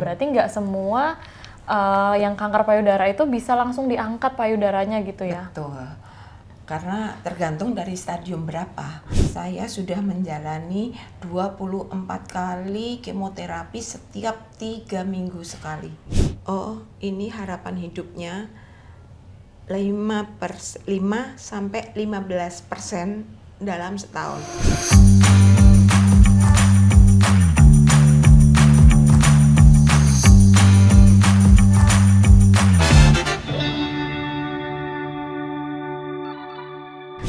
Berarti nggak semua yang kanker payudara itu bisa langsung diangkat payudaranya gitu ya? Betul. Karena tergantung dari stadium berapa. Saya sudah menjalani 24 kali kemoterapi setiap 3 minggu sekali. Oh, ini harapan hidupnya 5-15% dalam setahun.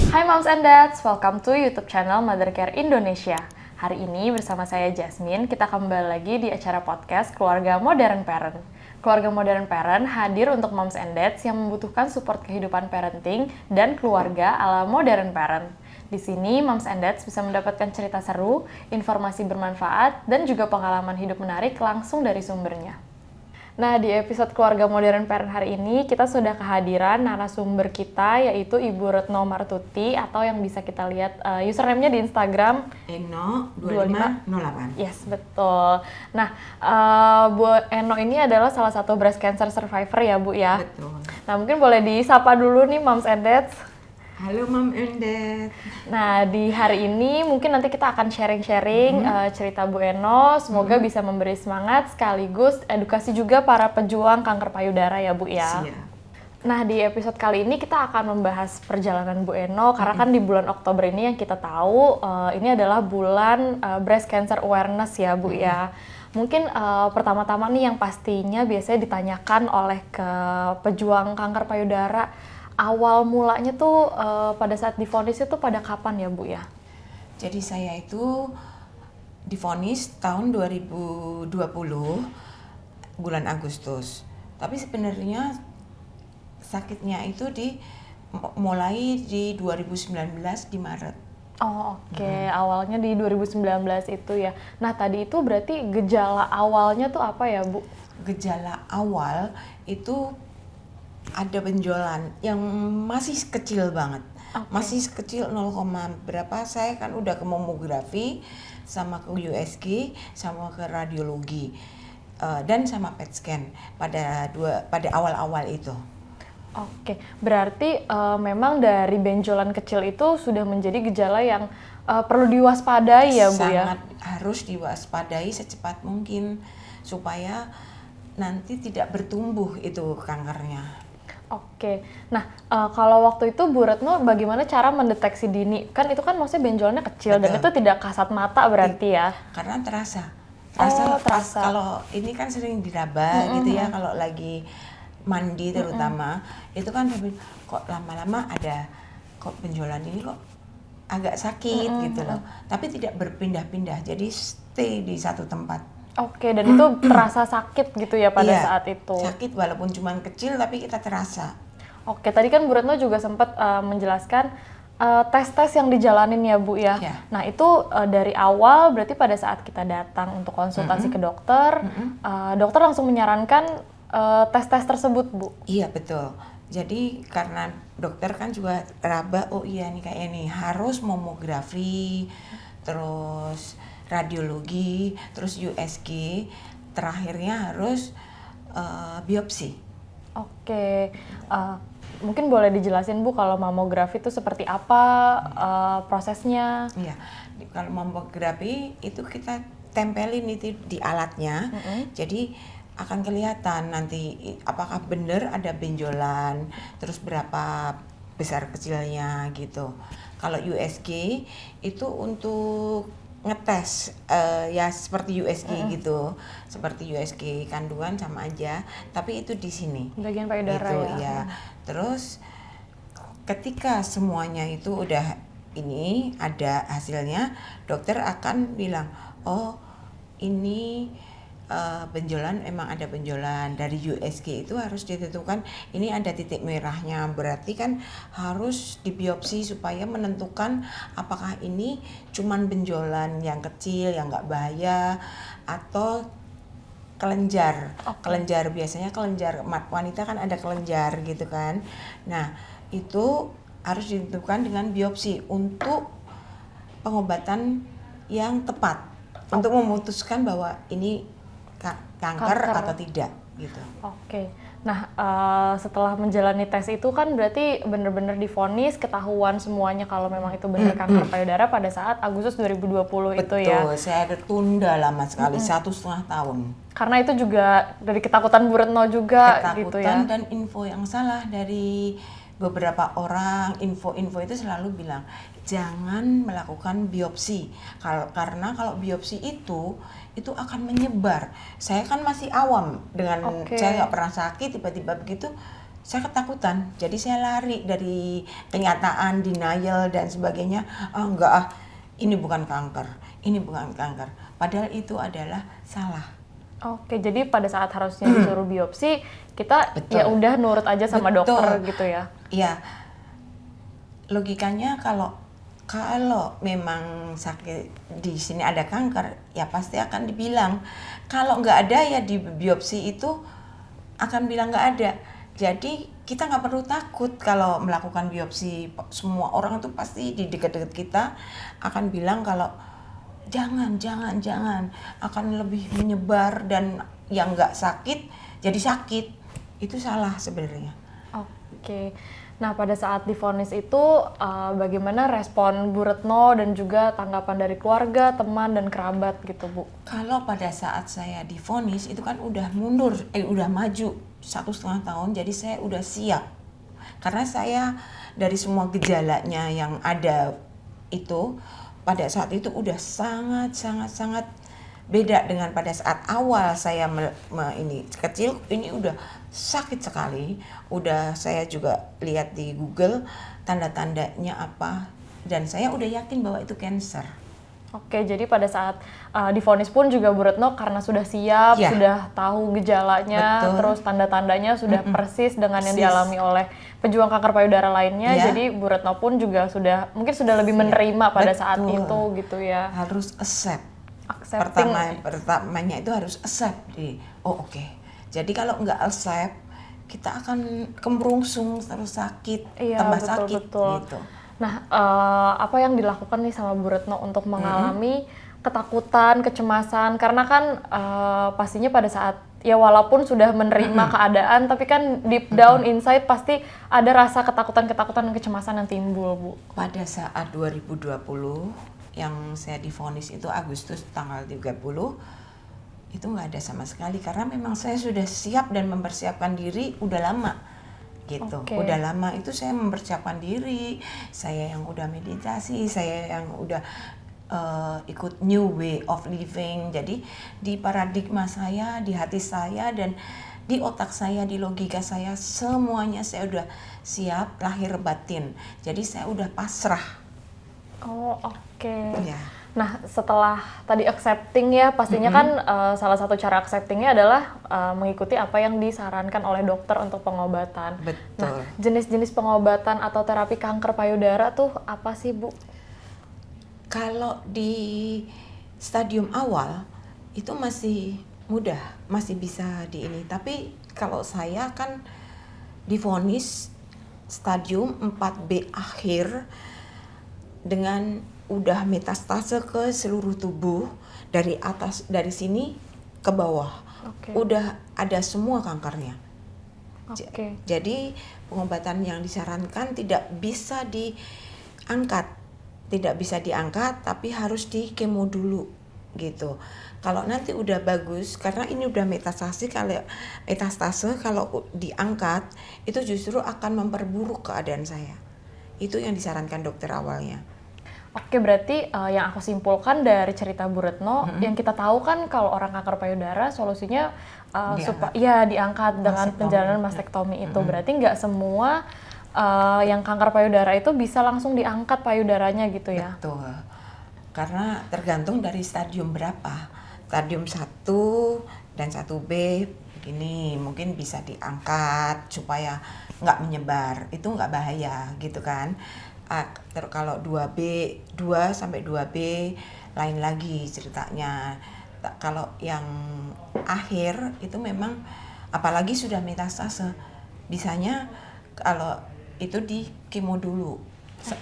Hai Moms and Dads, welcome to YouTube channel Mother Care Indonesia. Hari ini bersama saya Jasmine, kita kembali lagi di acara podcast Keluarga Modern Parent. Keluarga Modern Parent hadir untuk Moms and Dads yang membutuhkan support kehidupan parenting dan keluarga ala Modern Parent. Di sini, Moms and Dads bisa mendapatkan cerita seru, informasi bermanfaat, dan juga pengalaman hidup menarik langsung dari sumbernya. Nah, di episode Keluarga Modern Parent hari ini, kita sudah kehadiran narasumber kita, yaitu Ibu Retno Martuti, atau yang bisa kita lihat username-nya di Instagram Eno 2508. Yes, betul. Nah, Bu Eno ini adalah salah satu breast cancer survivor ya, Bu ya? Betul. Nah, mungkin boleh disapa dulu nih Moms and Dads. Halo Mom and Dad. Nah, di hari ini mungkin nanti kita akan sharing-sharing cerita Bu Eno. Semoga bisa memberi semangat sekaligus edukasi juga para pejuang kanker payudara ya Bu ya. Siap. Nah, di episode kali ini kita akan membahas perjalanan Bu Eno karena kan di bulan Oktober ini yang kita tahu ini adalah bulan breast cancer awareness ya Bu ya. Mungkin pertama-tama nih yang pastinya biasanya ditanyakan oleh ke pejuang kanker payudara, awal mulanya tuh pada saat divonis itu pada kapan ya Bu ya? Jadi saya itu divonis tahun 2020 bulan Agustus. Tapi sebenarnya sakitnya itu mulai di 2019 di Maret. Oh oke. Awalnya di 2019 itu ya. Nah tadi itu berarti gejala awalnya tuh apa ya Bu? Gejala awal itu ada benjolan yang masih kecil banget. Masih kecil 0, berapa. Saya kan udah ke mamografi sama ke USG sama ke radiologi dan sama PET scan pada awal-awal itu. Oke, berarti memang dari benjolan kecil itu sudah menjadi gejala yang perlu diwaspadai ya Bu ya? Sangat harus diwaspadai secepat mungkin supaya nanti tidak bertumbuh itu kankernya. Oke, nah kalau waktu itu Bu Retno bagaimana cara mendeteksi dini? Kan itu kan maksudnya benjolannya kecil. Betul. Dan itu tidak kasat mata berarti ya? Karena terasa. Terasa. Kalau ini kan sering diraba gitu ya, kalau lagi mandi terutama, itu kan kok lama-lama ada kok benjolan ini kok agak sakit gitu loh. Tapi tidak berpindah-pindah, jadi stay di satu tempat. Oke, dan itu terasa sakit gitu ya pada Iya, saat itu? sakit walaupun cuma kecil tapi kita terasa. Oke, tadi kan Bu Retno juga sempat menjelaskan tes-tes yang dijalanin ya Bu ya. Ya. Nah itu dari awal berarti pada saat kita datang untuk konsultasi ke dokter, dokter langsung menyarankan tes-tes tersebut Bu? Iya betul. Jadi karena dokter kan juga raba, oh iya nih kayak ini harus mamografi, terus radiologi, terus USG, terakhirnya harus biopsi. Oke, mungkin boleh dijelasin Bu kalau mamografi itu seperti apa prosesnya? Iya, kalau mamografi itu kita tempelin itu di alatnya, jadi akan kelihatan nanti apakah benar ada benjolan, terus berapa besar kecilnya gitu. Kalau USG itu untuk ngetes ya seperti USG gitu, seperti USG kandungan sama aja, tapi itu di sini. Bagian payudara gitu, ya. Terus ketika semuanya itu udah ini ada hasilnya, dokter akan bilang, oh ini benjolan, emang ada benjolan. Dari USG itu harus ditentukan ini ada titik merahnya, berarti kan harus dibiopsi supaya menentukan apakah ini cuman benjolan yang kecil yang nggak bahaya atau kelenjar. Kelenjar biasanya kelenjar wanita kan ada kelenjar gitu kan. Nah itu harus ditentukan dengan biopsi untuk pengobatan yang tepat, untuk memutuskan bahwa ini kanker atau tidak gitu. Oke. Nah, setelah menjalani tes itu kan berarti benar-benar divonis, ketahuan semuanya kalau memang itu benar kanker payudara pada saat Agustus 2020 itu ya. Betul, saya tunda lama sekali, 1,5 tahun. Karena itu juga dari ketakutan Bu Retno juga gitu ya. Ketakutan dan info yang salah dari beberapa orang, info-info itu selalu bilang jangan melakukan biopsi karena kalau biopsi itu akan menyebar. Saya kan masih awam dengan saya nggak pernah sakit, tiba-tiba begitu saya ketakutan, jadi saya lari dari kenyataan, denial dan sebagainya. Enggak, ini bukan kanker, ini bukan kanker, padahal itu adalah salah. Oke, jadi pada saat harusnya disuruh biopsi, kita ya udah nurut aja sama dokter gitu ya? Iya, logikanya kalau memang sakit di sini ada kanker, ya pasti akan dibilang. Kalau nggak ada ya di biopsi itu akan bilang nggak ada. Jadi kita nggak perlu takut kalau melakukan biopsi. Semua orang itu pasti di dekat-dekat kita akan bilang kalau jangan, akan lebih menyebar dan yang nggak sakit jadi sakit. Itu salah sebenarnya. Oke. Nah, pada saat divonis itu bagaimana respon Bu Retno dan juga tanggapan dari keluarga, teman dan kerabat gitu, Bu? Kalau pada saat saya divonis itu kan udah mundur, udah maju 1,5 tahun, jadi saya udah siap. Karena saya dari semua gejalanya yang ada itu pada saat itu udah sangat beda dengan pada saat awal saya ini kecil, ini udah sakit sekali. Udah saya juga lihat di Google tanda-tandanya apa dan saya udah yakin bahwa itu cancer. Oke, jadi pada saat divonis pun juga Bu Retno karena sudah siap, sudah tahu gejalanya, terus tanda-tandanya sudah persis dengan yang dialami oleh pejuang kanker payudara lainnya. Jadi Bu Retno pun juga mungkin sudah lebih menerima pada saat itu gitu ya. Harus accept. Accepting. Pertamanya itu harus accept. Oke. Jadi kalau nggak accept, kita akan kemerungsung terus sakit, tambah sakit gitu. Nah, apa yang dilakukan nih sama Bu Retno untuk mengalami ketakutan, kecemasan? Karena kan pastinya pada saat ya walaupun sudah menerima keadaan, tapi kan deep down inside pasti ada rasa ketakutan dan kecemasan yang timbul, Bu. Pada saat 2020 yang saya divonis itu Agustus tanggal 30, itu nggak ada sama sekali karena memang saya sudah siap dan mempersiapkan diri udah lama gitu. Udah lama itu saya mempersiapkan diri, saya yang udah meditasi, saya yang udah ikut new way of living. Jadi di paradigma saya, di hati saya dan di otak saya, di logika saya, semuanya saya udah siap lahir batin. Jadi saya udah pasrah. Ya. Nah, setelah tadi accepting ya, pastinya kan salah satu cara acceptingnya adalah mengikuti apa yang disarankan oleh dokter untuk pengobatan. Betul. Nah, jenis-jenis pengobatan atau terapi kanker payudara tuh apa sih, Bu? Kalau di stadium awal itu masih mudah, masih bisa di ini. Tapi kalau saya kan divonis stadium 4B akhir dengan udah metastase ke seluruh tubuh dari atas, dari sini ke bawah. Udah ada semua kankernya. Jadi pengobatan yang disarankan tidak bisa diangkat, tapi harus di kemo dulu gitu. Kalau nanti udah bagus, karena ini udah metastase, kalau diangkat itu justru akan memperburuk keadaan saya. Itu yang disarankan dokter awalnya. Oke, berarti yang aku simpulkan dari cerita Bu Retno, yang kita tahu kan kalau orang kanker payudara solusinya diangkat dengan penjalanan mastektomi itu. Berarti nggak semua yang kanker payudara itu bisa langsung diangkat payudaranya gitu ya? Betul, karena tergantung dari stadium berapa. Stadium 1 dan 1B begini mungkin bisa diangkat supaya nggak menyebar, itu nggak bahaya gitu kan. Kalau 2 sampai 2B lain lagi ceritanya. Kalau yang akhir itu memang apalagi sudah metastase, bisanya kalau itu di kemo dulu.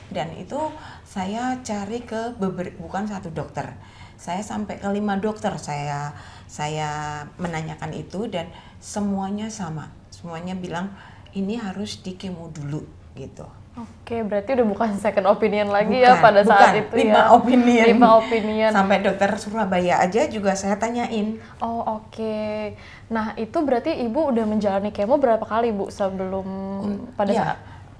Dan itu saya cari ke bukan satu dokter. Saya sampai ke 5 dokter saya menanyakan itu dan semuanya sama. Semuanya bilang ini harus di kemo dulu gitu. Oke, berarti udah bukan second opinion lagi ya pada saat itu 5 ya. opinion. 5 opinion. Sampai dokter Surabaya aja juga saya tanyain. Oh, oke. Nah, itu berarti Ibu udah menjalani kemo berapa kali, Bu, sebelum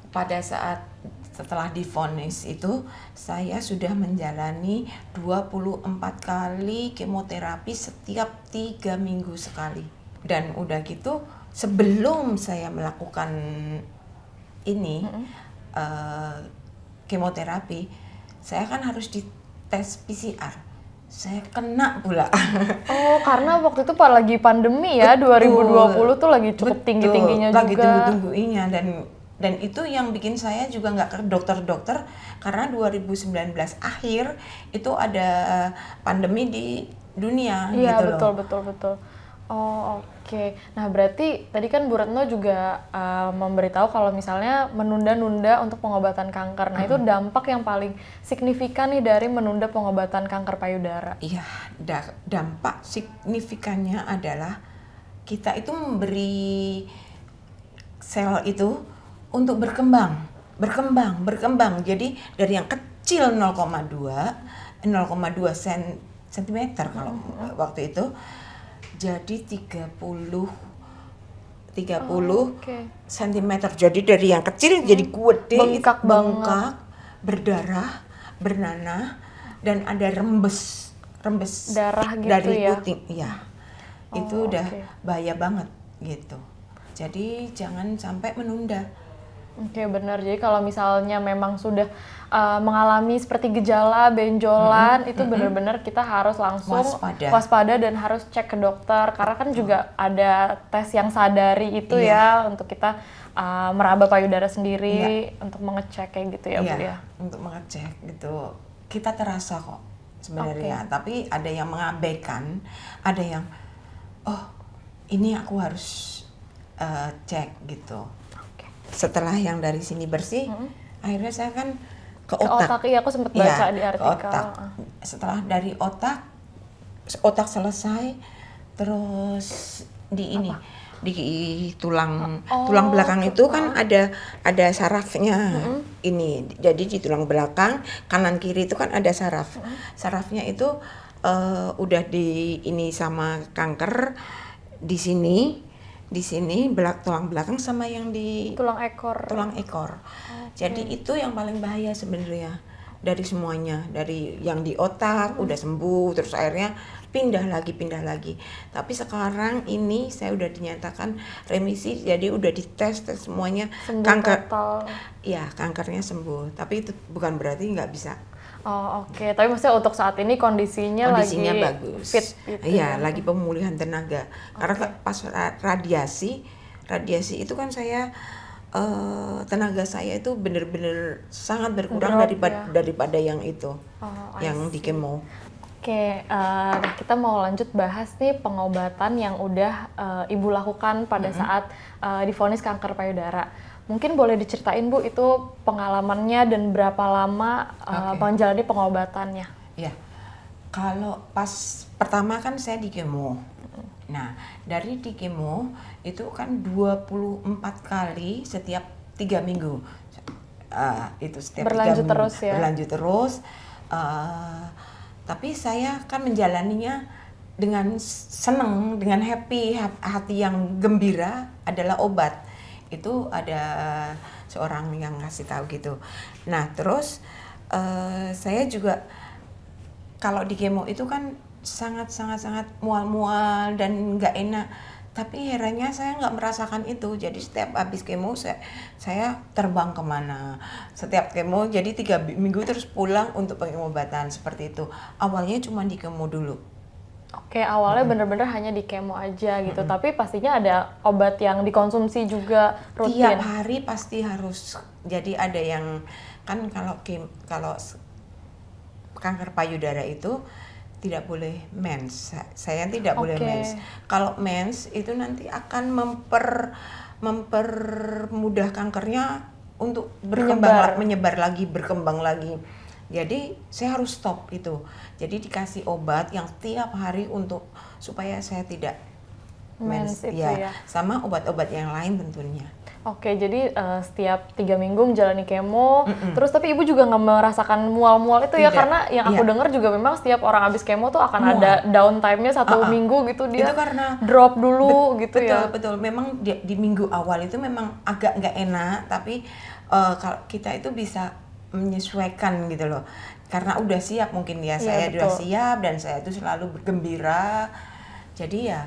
pada saat setelah divonis itu saya sudah menjalani 24 kali kemoterapi setiap 3 minggu sekali. Dan udah gitu sebelum saya melakukan ini kemoterapi, saya kan harus dites PCR. Saya kena pula. Oh, karena waktu itu lagi pandemi ya, 2020 tuh lagi cukup tinggi-tingginya juga. Lagi tinggi-tingginya dan itu yang bikin saya juga nggak ke dokter-dokter karena 2019 akhir itu ada pandemi di dunia iya, gitu betul, loh. betul. Oh, oke. Nah, berarti tadi kan Bu Retno juga memberitahu kalau misalnya menunda-nunda untuk pengobatan kanker. Nah, itu dampak yang paling signifikan nih dari menunda pengobatan kanker payudara. Iya, dampak signifikannya adalah kita itu memberi sel itu untuk berkembang. Jadi dari yang kecil 0,2 cm kalau waktu itu jadi 30 cm. Jadi dari yang kecil jadi gede, bengkak, berdarah, bernanah dan ada rembes darah gitu dari ya. puting. Iya. Itu udah bahaya banget gitu. Jadi jangan sampai menunda. Oke, benar. Jadi kalau misalnya memang sudah mengalami seperti gejala benjolan, itu benar-benar kita harus langsung waspada dan harus cek ke dokter. Karena kan juga ada tes yang sadari itu ya untuk kita meraba payudara sendiri untuk mengecek kayak gitu ya, Bu ya. Untuk mengecek gitu. Kita terasa kok sebenarnya, tapi ada yang mengabaikan, ada yang ini aku harus cek gitu. Setelah yang dari sini bersih, akhirnya saya kan ke otak. Iya, aku sempat baca di artikel. Ke otak. Setelah dari otak selesai, terus di tulang belakang itu kan ada sarafnya. Ini jadi di tulang belakang kanan kiri itu kan ada saraf. Sarafnya itu udah di ini sama kanker di sini tulang belakang sama yang di tulang ekor. Jadi itu yang paling bahaya sebenarnya dari semuanya, dari yang di otak udah sembuh terus akhirnya pindah lagi. Tapi sekarang ini saya udah dinyatakan remisi, jadi udah dites semuanya sembuh kanker total. Ya, kankernya sembuh, tapi itu bukan berarti nggak bisa. Oh, oke. Tapi maksudnya untuk saat ini kondisinya lagi bagus. Fit gitu Iya, lagi pemulihan tenaga. Karena pas radiasi itu kan saya tenaga saya itu benar-benar sangat berkurang daripada yang itu, yang di kemo. Oke, kita mau lanjut bahas nih pengobatan yang udah Ibu lakukan pada saat divonis kanker payudara. Mungkin boleh diceritain, Bu, itu pengalamannya dan berapa lama menjalani pengobatannya? Ya, kalau pas pertama kan saya di kemo. Nah, dari di kemo itu kan 24 kali setiap 3 minggu. Itu setiap berlanjut 3 minggu. Terus ya? Berlanjut terus. Tapi saya kan menjalaninya dengan senang, dengan happy, hati yang gembira adalah obat. Itu ada seorang yang ngasih tahu gitu. Nah, terus saya juga kalau di kemo itu kan sangat mual-mual dan nggak enak. Tapi herannya saya nggak merasakan itu. Jadi setiap habis kemo saya terbang kemana. Setiap kemo jadi 3 minggu terus pulang untuk pengobatan seperti itu. Awalnya cuma di kemo dulu. Oke, awalnya bener-bener hanya di kemo aja gitu. Tapi pastinya ada obat yang dikonsumsi juga rutin. Tiap hari pasti harus. Jadi ada yang kan kalau kanker payudara itu tidak boleh mens. Saya tidak boleh mens. Kalau mens itu nanti akan mempermudah kankernya untuk berkembang, menyebar lagi, berkembang lagi. Jadi saya harus stop itu. Jadi dikasih obat yang tiap hari untuk supaya saya tidak Mens itu ya. sama obat-obat yang lain tentunya. Oke, jadi setiap 3 minggu menjalani kemo, terus tapi ibu juga nggak merasakan mual-mual itu ya, Tidak. karena yang aku dengar juga memang setiap orang habis kemo tuh akan ada downtime-nya 1 minggu gitu, dia itu karena drop dulu gitu ya. Betul. Memang di minggu awal itu memang agak nggak enak, tapi kalau kita itu bisa menyesuaikan gitu loh. Karena udah siap mungkin ya, saya udah siap dan saya itu selalu bergembira. Jadi ya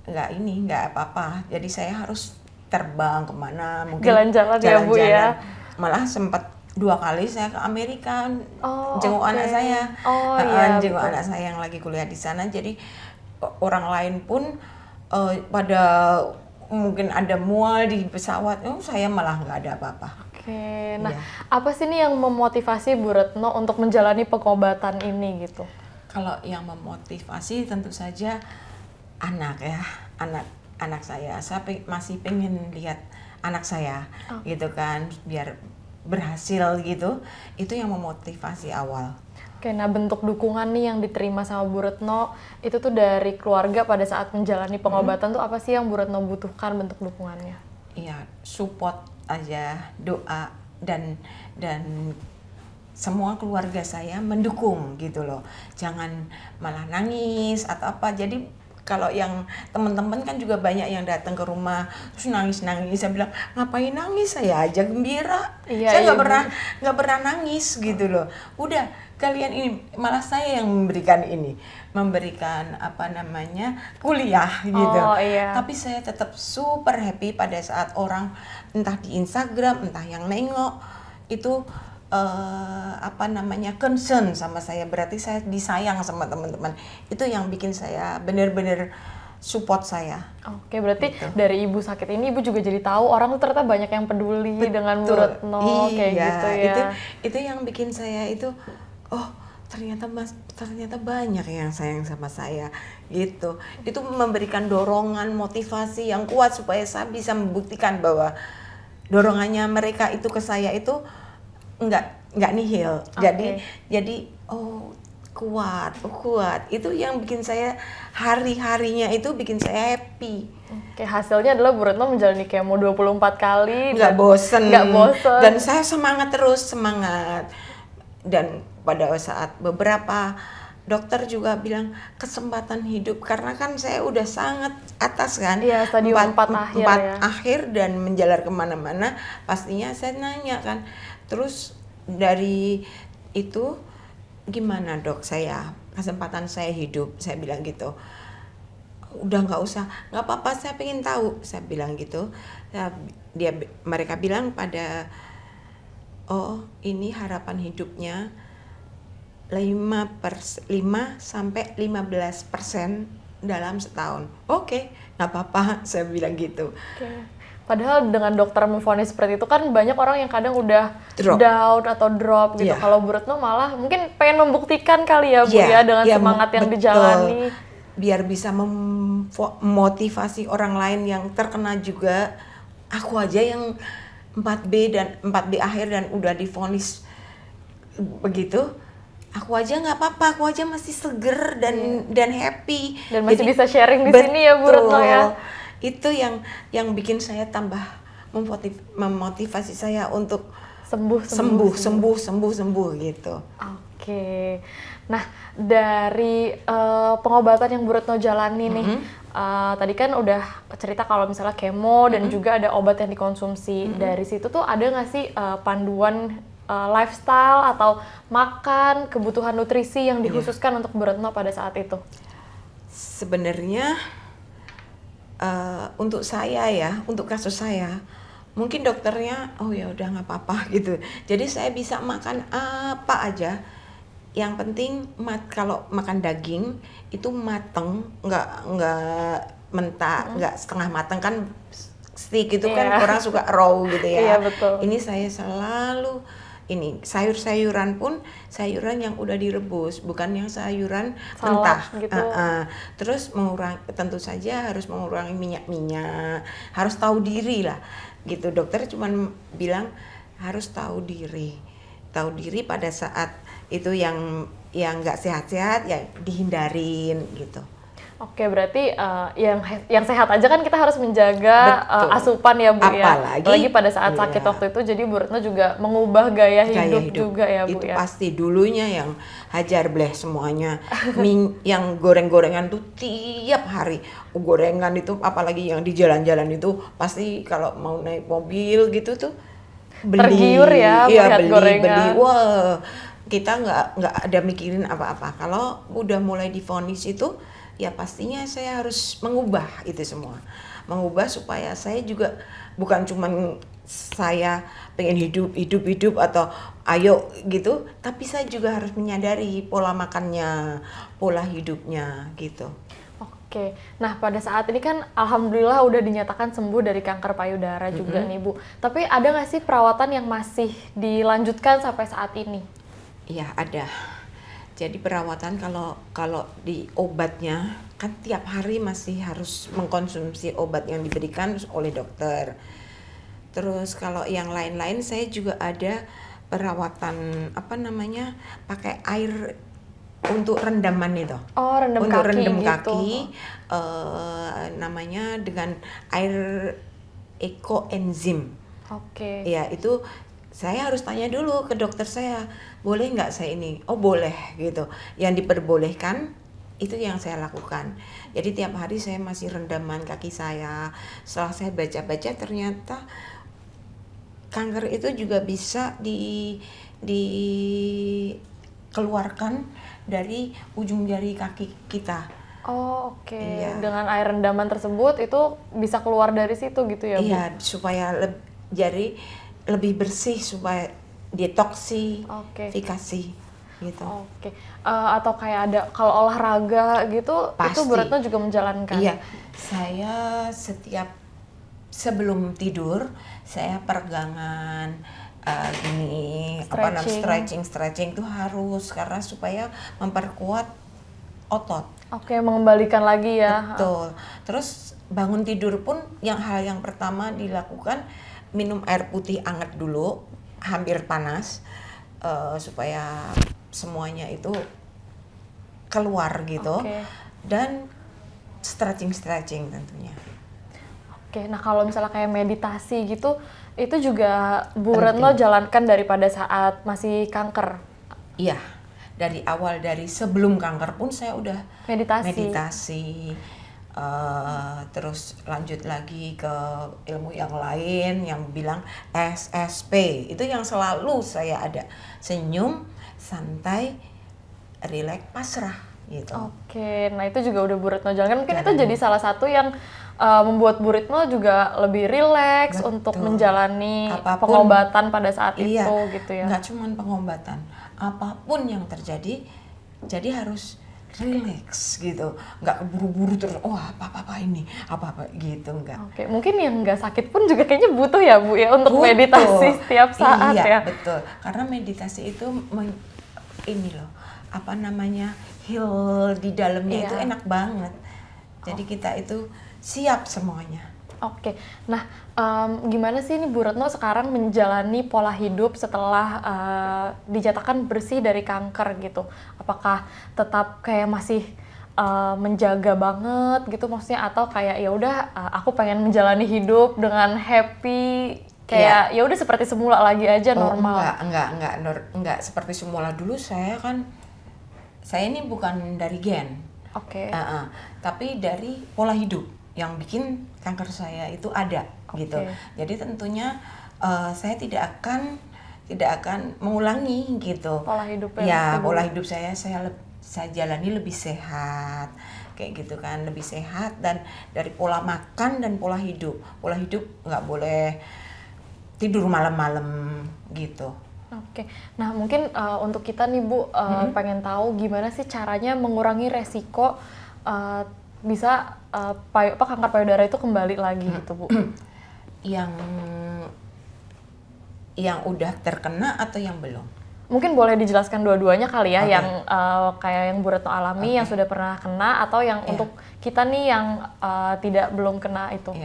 nggak apa-apa. Jadi saya harus terbang kemana, mungkin Jalan-jalan ya Bu ya. Malah sempat 2 kali saya ke Amerika, jenguk oke. anak saya, jenguk betul. anak saya yang lagi kuliah di sana. Jadi orang lain pun pada mungkin ada mual di pesawat, saya malah nggak ada apa-apa. Oke, nah apa sih nih yang memotivasi Bu Retno untuk menjalani pengobatan ini gitu? Kalau yang memotivasi tentu saja anak ya, anak saya masih pengen lihat anak saya gitu kan, biar berhasil gitu, itu yang memotivasi awal. Oke, nah bentuk dukungan nih yang diterima sama Bu Retno itu tuh dari keluarga pada saat menjalani pengobatan tuh apa sih yang Bu Retno butuhkan bentuk dukungannya? Iya, support aja, doa dan semua keluarga saya mendukung gitu loh. Jangan malah nangis atau apa. Jadi kalau yang teman-teman kan juga banyak yang datang ke rumah terus nangis, saya bilang ngapain nangis, saya aja gembira. Saya nggak pernah nangis gitu loh. Udah kalian ini, malah saya yang memberikan kuliah gitu. Tapi saya tetap super happy pada saat orang entah di Instagram entah yang nengok itu concern sama saya, berarti saya disayang sama teman-teman. Itu yang bikin saya benar-benar support saya. Oke, berarti dari ibu sakit ini ibu juga jadi tahu orang tuh ternyata banyak yang peduli dengan Bu Retno kayak gitu ya. Itu yang bikin saya itu ternyata banyak yang sayang sama saya gitu. Itu memberikan dorongan, motivasi yang kuat supaya saya bisa membuktikan bahwa dorongannya mereka itu ke saya itu nggak nihil. Jadi kuat. Itu yang bikin saya hari-harinya itu bikin saya happy. Oke, hasilnya adalah Bu Retno menjalani kemo 24 kali. Nggak bosen. Dan saya semangat. Dan pada saat beberapa dokter juga bilang kesempatan hidup, karena kan saya udah sangat atas kan. Iya, stadium 4 akhir dan menjalar kemana-mana, pastinya saya nanya kan. Terus dari itu gimana dok, saya kesempatan saya hidup, saya bilang gitu. Udah nggak usah, nggak apa-apa, saya pengen tahu, saya bilang gitu. Mereka bilang pada ini harapan hidupnya 5 sampai 15% dalam setahun. Oke, nggak apa-apa, saya bilang gitu. Padahal dengan dokter memvonis seperti itu kan banyak orang yang kadang udah down atau drop gitu. Kalau Bu Retno malah mungkin pengen membuktikan kali ya Bu ya dengan semangat yang dijalani. Biar bisa memotivasi orang lain yang terkena juga. Aku aja yang 4B akhir dan udah divonis begitu. Aku aja nggak apa-apa, aku aja masih seger dan happy. Dan masih bisa sharing di sini ya Bu Retno ya. Itu yang bikin saya tambah memotivasi saya untuk sembuh gitu. Oke. Nah, dari pengobatan yang Bu Retno jalani nih, tadi kan udah cerita kalau misalnya kemo dan juga ada obat yang dikonsumsi. Dari situ tuh ada nggak sih panduan lifestyle atau makan, kebutuhan nutrisi yang dikhususkan untuk Bu Retno pada saat itu? Sebenarnya untuk saya ya, untuk kasus saya, mungkin dokternya ya udah nggak apa-apa gitu. Jadi saya bisa makan apa aja. Yang penting kalau makan daging itu mateng, nggak mentah, nggak setengah mateng kan. Steak itu kan orang suka raw gitu ya. Iya, betul. Ini saya selalu sayur-sayuran pun sayuran yang udah direbus, bukan yang sayuran mentah gitu. Terus tentu saja harus mengurangi minyak, harus tahu diri lah gitu. Dokter cuman bilang harus tahu diri. tahu diri pada saat itu yang nggak sehat-sehat ya dihindarin gitu. Oke, berarti yang sehat aja kan kita harus menjaga asupan ya Bu. Apalagi pada saat sakit waktu itu, jadi Bu Retno juga mengubah gaya hidup juga ya Bu itu ya. Pasti dulunya yang hajar bleh semuanya, yang goreng-gorengan tuh tiap hari, gorengan itu apalagi yang di jalan-jalan itu pasti kalau mau naik mobil gitu tuh beli, tergiur ya melihat gorengan. beli, wah kita nggak ada mikirin apa-apa. Kalau udah mulai divonis itu ya pastinya saya harus mengubah itu semua. Mengubah supaya saya juga bukan cuman saya pengen hidup atau ayo gitu, tapi saya juga harus menyadari pola makannya, pola hidupnya gitu. Oke, nah pada saat ini kan alhamdulillah udah dinyatakan sembuh dari kanker payudara juga nih Bu. Tapi ada nggak sih perawatan yang masih dilanjutkan sampai saat ini? Iya ada. Jadi perawatan kalau di obatnya kan tiap hari masih harus mengkonsumsi obat yang diberikan oleh dokter. Terus kalau yang lain-lain saya juga ada perawatan pakai air untuk rendaman itu. Oh, rendam untuk kaki rendam gitu. kaki namanya dengan air ekoenzim. Oke. Ya itu saya harus tanya dulu ke dokter saya, boleh nggak saya ini? Oh boleh gitu. Yang diperbolehkan itu yang saya lakukan. Jadi tiap hari saya masih rendaman kaki saya. Setelah saya baca-baca ternyata kanker itu juga bisa dikeluarkan dari ujung jari kaki kita. Oh oke. Iya. Dengan air rendaman tersebut itu bisa keluar dari situ gitu ya Bu? Iya, supaya jari lebih bersih, supaya detoksifikasi gitu. Oke. Atau kayak ada kalau olahraga gitu, Pasti. itu Bu Retno juga menjalankan? Iya, saya setiap sebelum tidur saya peregangan stretching itu harus karena supaya memperkuat otot. Oke, mengembalikan lagi ya. Betul. Terus bangun tidur pun hal yang pertama dilakukan minum air putih hangat dulu, hampir panas, supaya semuanya itu keluar gitu. Oke. Dan stretching tentunya. Oke, nah kalau misalnya kayak meditasi gitu, itu juga Bu Retno jalankan daripada saat masih kanker? Iya, dari awal, dari sebelum kanker pun saya udah meditasi. Terus lanjut lagi ke ilmu yang lain yang bilang SSP, itu yang selalu saya ada, senyum, santai, rileks, pasrah gitu. Oke, nah itu juga udah Bu Retno jalankan, mungkin itu jadi salah satu yang membuat Bu Retno juga lebih rileks untuk menjalani pengobatan pada saat itu gitu ya. Nggak cuma pengobatan, apapun yang terjadi, jadi harus relax gitu, nggak keburu-buru terus apa ini apa gitu, nggak. Oke, mungkin yang nggak sakit pun juga kayaknya butuh ya Bu ya untuk meditasi setiap saat ya. Iya betul, karena meditasi itu heal di dalamnya itu enak banget. Jadi kita itu siap semuanya. Oke, nah gimana sih ini Bu Retno sekarang menjalani pola hidup setelah dinyatakan bersih dari kanker gitu? Apakah tetap kayak masih menjaga banget gitu maksudnya, atau kayak ya udah aku pengen menjalani hidup dengan happy kayak ya udah seperti semula lagi aja normal? Enggak seperti semula. Dulu saya ini bukan dari gen. Oke. Tapi dari pola hidup yang bikin kanker saya itu ada gitu. Jadi tentunya saya tidak akan mengulangi gitu. Pola hidup pola hidup saya jalani lebih sehat kayak gitu kan, lebih sehat, dan dari pola makan dan pola hidup. Pola hidup nggak boleh tidur malam-malam gitu. Oke, nah mungkin untuk kita nih Bu pengen tahu gimana sih caranya mengurangi resiko bisa kanker payudara itu kembali lagi gitu Bu? Yang udah terkena atau yang belum? Mungkin boleh dijelaskan dua-duanya kali ya, yang kayak yang Bu Retno alami, yang sudah pernah kena, atau yang untuk kita nih yang belum kena itu.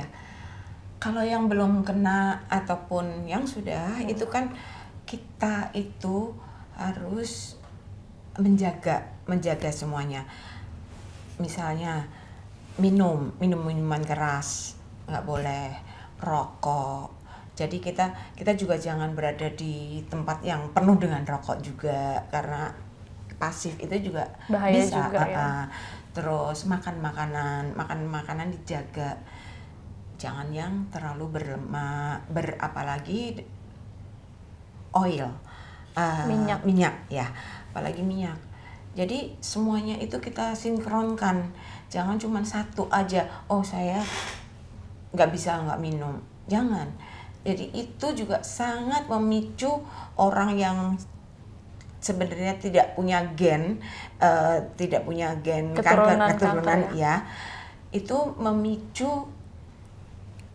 Kalau yang belum kena ataupun yang sudah, itu kan kita itu harus menjaga semuanya. Misalnya minuman keras nggak boleh, rokok. Jadi kita juga jangan berada di tempat yang penuh dengan rokok juga, karena pasif itu juga Bahaya bisa. juga, ya. Terus makan makanan dijaga, jangan yang terlalu berlemak, apalagi oil, minyak ya, apalagi minyak. Jadi semuanya itu kita sinkronkan, jangan cuma satu aja. Oh, saya nggak bisa nggak minum, jangan. Jadi itu juga sangat memicu orang yang sebenarnya tidak punya gen keturunan ya, itu memicu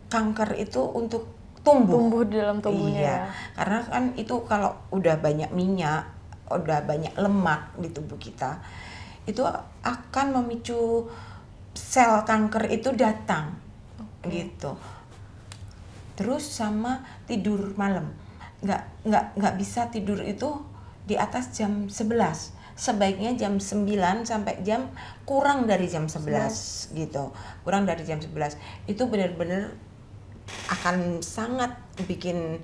kanker itu untuk tumbuh di dalam tubuhnya. Iya, ya. karena kan itu kalau udah banyak minyak, udah banyak lemak di tubuh kita, itu akan memicu sel kanker itu datang. Gitu. Terus sama tidur malam, nggak bisa tidur itu di atas jam 11. Sebaiknya jam 9 sampai kurang dari jam 11 gitu. Kurang dari jam 11 itu benar-benar akan sangat bikin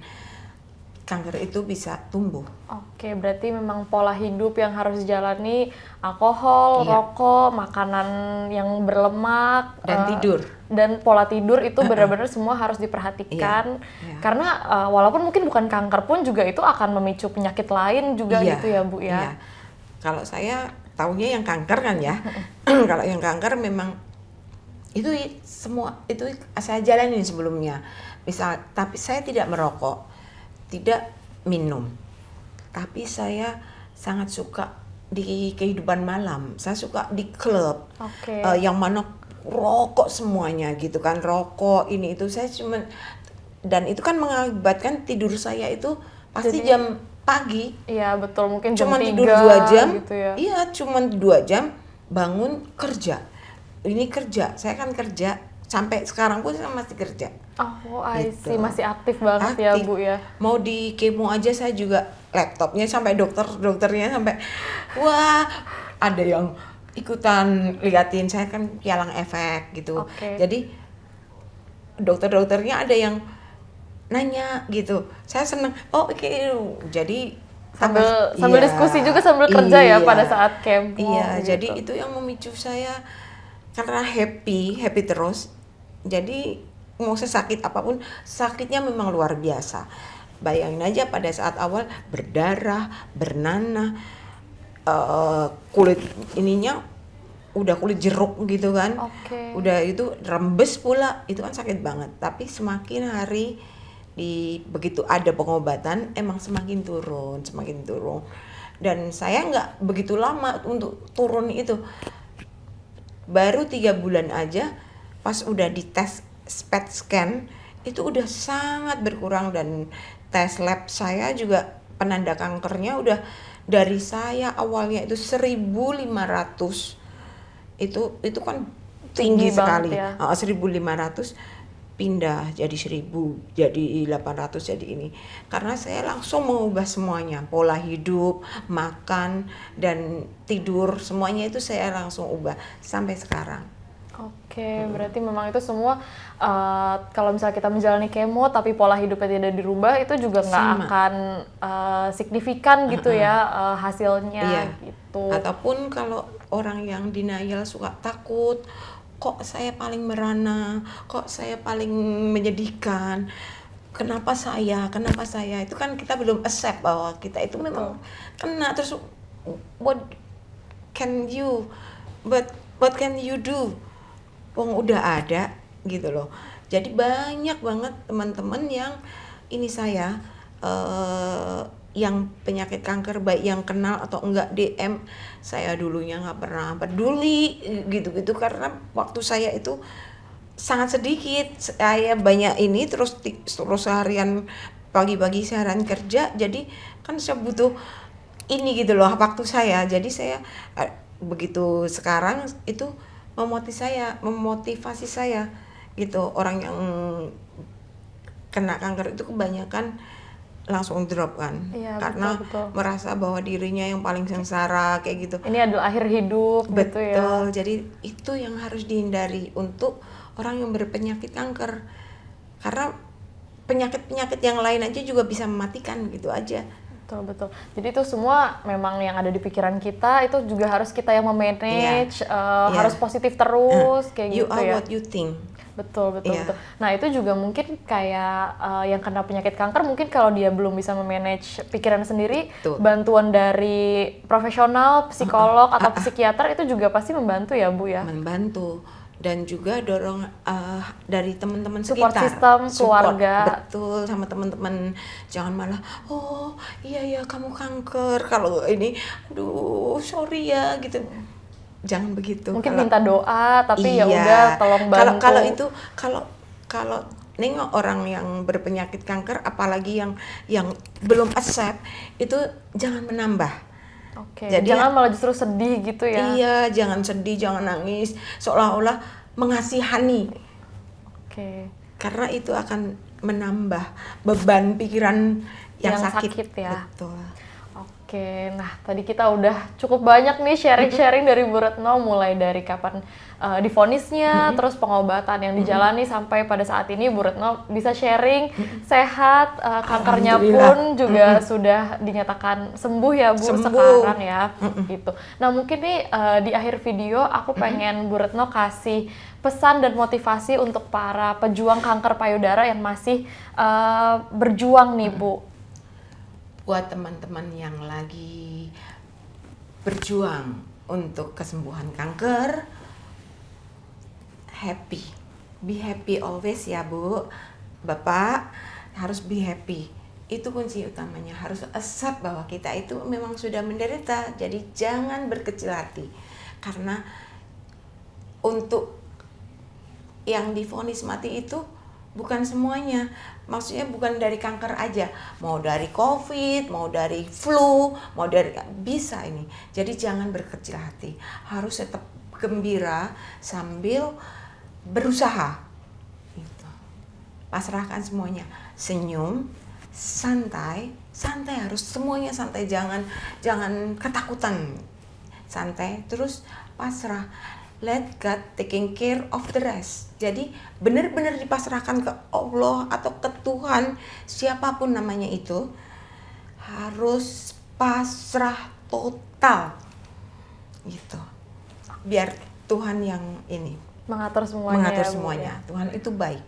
kanker itu bisa tumbuh. Oke, berarti memang pola hidup yang harus dijalani, alkohol, rokok, makanan yang berlemak, dan tidur. Dan pola tidur itu benar-benar semua harus diperhatikan. Karena walaupun mungkin bukan kanker pun juga itu akan memicu penyakit lain juga gitu ya, Bu ya. Iya. Kalau saya taunya yang kanker kan ya. Kalau yang kanker memang itu semua itu saya jalanin sebelumnya. Tapi saya tidak merokok, tidak minum, tapi saya sangat suka di kehidupan malam. Saya suka di klub, yang mana rokok semuanya gitu kan, rokok ini itu. Saya dan itu kan mengakibatkan tidur saya itu pasti jam pagi. Iya betul, mungkin jam cuma 3 tidur 2 jam gitu ya. Iya, cuma 2 jam bangun kerja. Ini kerja, saya kan kerja sampai sekarang pun saya masih kerja. Oh, I see, masih aktif banget ya, Bu ya. Mau di kemo aja saya juga laptopnya sampai dokternya sampai wah, ada yang ikutan liatin. Saya kan pialang efek gitu. Jadi dokternya ada yang nanya gitu. Saya seneng. Oh, jadi sambil diskusi juga sambil kerja ya pada saat kemo. Iya, gitu. jadi itu yang memicu saya karena happy terus. Jadi mau sesakit apapun, sakitnya memang luar biasa. Bayangin aja pada saat awal berdarah, bernanah, kulit ininya udah kulit jeruk gitu kan. Udah itu rembes pula, itu kan sakit banget. Tapi semakin hari begitu ada pengobatan emang semakin turun. Dan saya nggak begitu lama untuk turun itu. Baru 3 bulan aja pas udah dites PET scan itu udah sangat berkurang, dan tes lab saya juga penanda kankernya udah dari saya awalnya itu 1.500 itu kan tinggi sekali ya. 1.500 pindah jadi 1.000, jadi 800, jadi ini karena saya langsung mengubah semuanya, pola hidup, makan dan tidur, semuanya itu saya langsung ubah sampai sekarang. Berarti memang itu semua kalau misalnya kita menjalani kemo tapi pola hidupnya tidak dirubah, itu juga nggak akan signifikan gitu ya hasilnya gitu. Ataupun kalau orang yang denial suka takut, kok saya paling merana, kok saya paling menyedihkan, kenapa saya, itu kan kita belum accept bahwa kita itu memang kena. Terus what can you do? Wong udah ada gitu loh. Jadi banyak banget teman-teman yang ini saya yang penyakit kanker, baik yang kenal atau enggak, DM saya dulunya nggak pernah peduli gitu-gitu karena waktu saya itu sangat sedikit. Saya banyak ini terus seharian pagi-pagi seharian kerja, jadi kan saya butuh ini gitu loh waktu saya. Jadi saya begitu sekarang itu memotivasi saya gitu. Orang yang kena kanker itu kebanyakan langsung drop kan, Iya, karena betul. merasa bahwa dirinya yang paling sengsara kayak gitu. Ini adalah akhir hidup gitu ya. Betul, jadi itu yang harus dihindari untuk orang yang berpenyakit kanker, karena penyakit-penyakit yang lain aja juga bisa mematikan gitu aja. Betul. Jadi itu semua memang yang ada di pikiran kita, itu juga harus kita yang memanage, harus positif terus kayak You gitu are ya. what you think. Betul. Iya. Nah itu juga mungkin kayak yang kena penyakit kanker, mungkin kalau dia belum bisa memanage pikiran sendiri, Betul. bantuan dari profesional, psikolog atau psikiater itu juga pasti membantu ya Bu ya. Membantu, dan juga dorong dari teman-teman Support sekitar, system, keluarga. betul, sama teman-teman. Jangan malah oh iya ya kamu kanker, kalau ini aduh sorry ya gitu, jangan begitu. Mungkin Kalau- minta doa, tapi ya Iya. udah tolong bantu. Kalau itu kalau nengok orang yang berpenyakit kanker, apalagi yang belum accept, itu jangan menambah. Oke, Jadi jangan malah justru sedih gitu ya. Iya, jangan sedih, jangan nangis, seolah-olah mengasihani, Oke. karena itu akan menambah beban pikiran yang Yang sakit. sakit ya. Betul. Oke, nah tadi kita udah cukup banyak nih sharing-sharing dari Bu Retno, mulai dari kapan divonisnya, terus pengobatan yang dijalani sampai pada saat ini Bu Retno bisa sharing sehat, kankernya Alhamdulillah. pun juga sudah dinyatakan sembuh ya Bu Sembuh. sekarang ya, gitu. Nah mungkin nih di akhir video aku pengen Bu Retno kasih pesan dan motivasi untuk para pejuang kanker payudara yang masih berjuang nih Bu. Buat teman-teman yang lagi berjuang untuk kesembuhan kanker, be happy always ya Bu. Bapak harus be happy. Itu kunci utamanya, harus accept bahwa kita itu memang sudah menderita. Jadi jangan berkecil hati, karena untuk yang divonis mati itu bukan semuanya, maksudnya bukan dari kanker aja, mau dari COVID, mau dari flu, mau dari bisa ini. Jadi jangan berkecil hati, harus tetap gembira sambil berusaha. Gitu. Pasrahkan semuanya, senyum, santai harus semuanya santai, jangan ketakutan, santai terus pasrah. Let God taking care of the rest. Jadi benar-benar dipasrahkan ke Allah atau ke Tuhan, siapapun namanya itu, harus pasrah total gitu. Biar Tuhan yang ini Mengatur semuanya. mengatur ya, Bu, semuanya. ya. Tuhan itu baik.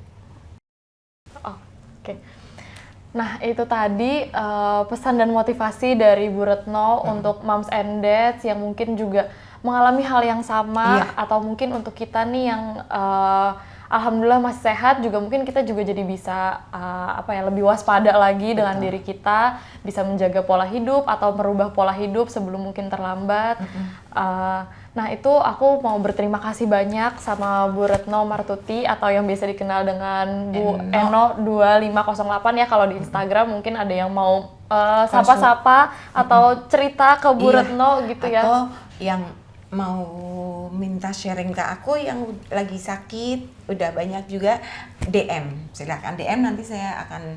Oke. Nah, itu tadi pesan dan motivasi dari Bu Retno untuk moms and dads yang mungkin juga mengalami hal yang sama, atau mungkin untuk kita nih yang alhamdulillah masih sehat juga, mungkin kita juga jadi bisa lebih waspada lagi dengan diri kita, bisa menjaga pola hidup atau merubah pola hidup sebelum mungkin terlambat. Nah itu aku mau berterima kasih banyak sama Bu Retno Martuti atau yang biasa dikenal dengan Bu Eno 2508 ya kalau di Instagram. Mungkin ada yang mau sapa-sapa atau cerita ke Bu Retno gitu ya. Atau yang mau minta sharing ke aku yang lagi sakit, udah banyak juga DM. Silakan DM, nanti saya akan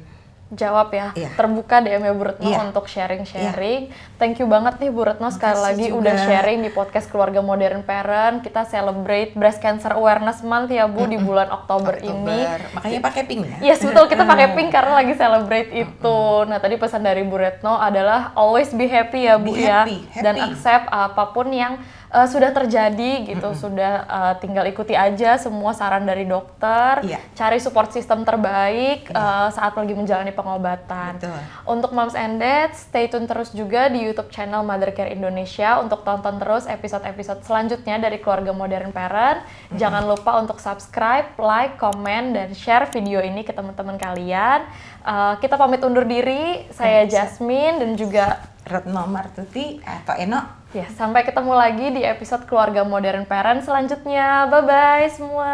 jawab ya. Iya. Terbuka DM-nya Bu Retno Iya. untuk sharing-sharing. Thank you banget nih Bu Retno sekali Makasih lagi juga. udah sharing di podcast Keluarga Modern Parent. Kita celebrate Breast Cancer Awareness Month ya Bu di bulan Oktober ini. Makanya pakai pink ya. Yes, betul, kita pakai pink karena lagi celebrate itu. Nah, tadi pesan dari Bu Retno adalah always be happy ya Bu Be ya. happy. Dan accept apapun yang sudah terjadi gitu. Sudah tinggal ikuti aja semua saran dari dokter. Iya. Cari support system terbaik saat lagi menjalani pengobatan. Betul. Untuk moms and dads, stay tune terus juga di YouTube channel Mother Care Indonesia untuk tonton terus episode-episode selanjutnya dari Keluarga Modern Parent. Jangan lupa untuk subscribe, like, komen, dan share video ini ke teman-teman kalian. Kita pamit undur diri. Saya Jasmine dan juga Retno Martuti atau Eno. ya, sampai ketemu lagi di episode Keluarga Modern Parent selanjutnya. Bye-bye semua.